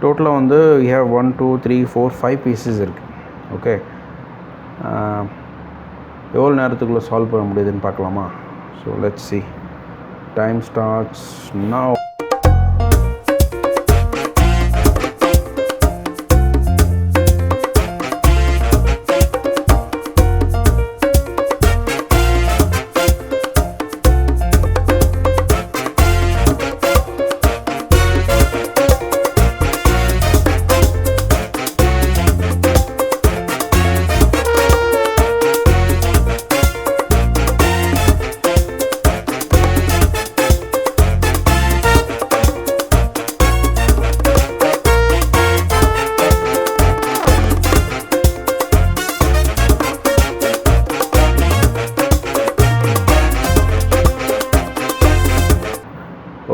டோட்டலாக வந்து you have 1 2 3 4 5 pieces இருக்குது. ஓகே, எவ்வளோ நேரத்துக்குள்ளே சால்வ் பண்ண முடியுதுன்னு பார்க்கலாமா? So let's see. Time starts now.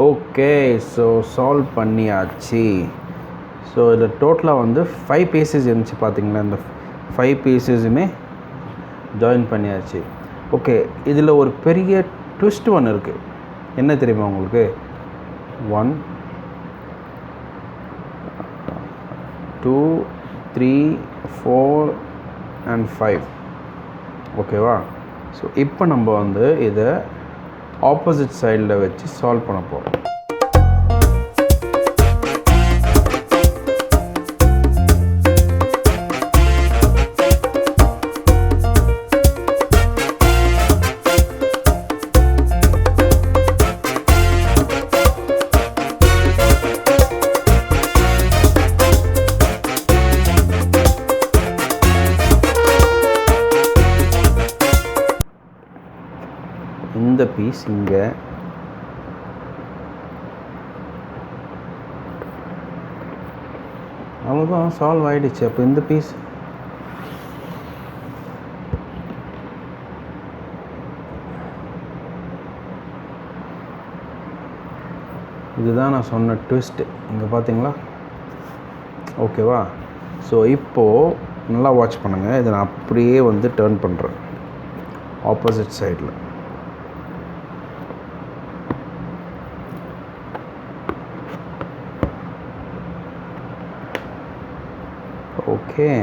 Okay, so solve பண்ணியாச்சு. ஸோ இதில் டோட்டலாக வந்து 5 பீசஸ் இருந்துச்சு பார்த்தீங்களா? இந்த 5 பீசஸுமே ஜாயின் பண்ணியாச்சு. ஓகே, இதில் ஒரு பெரிய ட்விஸ்ட் ஒன்று இருக்குது. என்ன தெரியுமா உங்களுக்கு? 1 2 3 4 and 5. ஓகேவா? ஸோ இப்போ நம்ம வந்து இதை ஆப்போசிட் சைடில் வச்சு சால்வ் பண்ண போகிறோம். இந்த பீஸ் இங்கே, அவ்வளோதான், சால்வ் ஆகிடுச்சு. அப்போ இந்த பீஸ் இதுதான் நான் சொன்ன ட்விஸ்ட்டு. இங்கே பார்த்தீங்களா? ஓகேவா? ஸோ இப்போது நல்லா வாட்ச் பண்ணுங்கள். இதை நான் அப்படியே வந்து டர்ன் பண்ணுறேன் ஆப்போசிட் சைடில். Okay,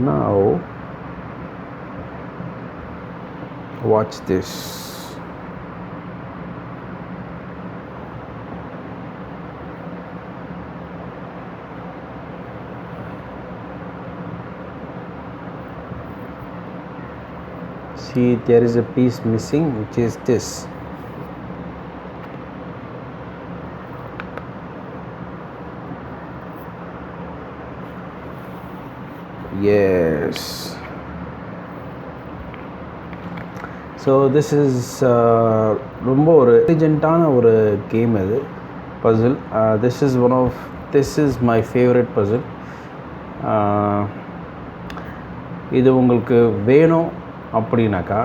now watch this. See, there is a piece missing, which is this. Yes. So this is ரொம்ப ஒரு இன்டெலிஜென்ட்டான ஒரு கேம் இது, Basil. this is my favorite puzzle. இது உங்களுக்கு வேணும் அப்படின்னாக்கா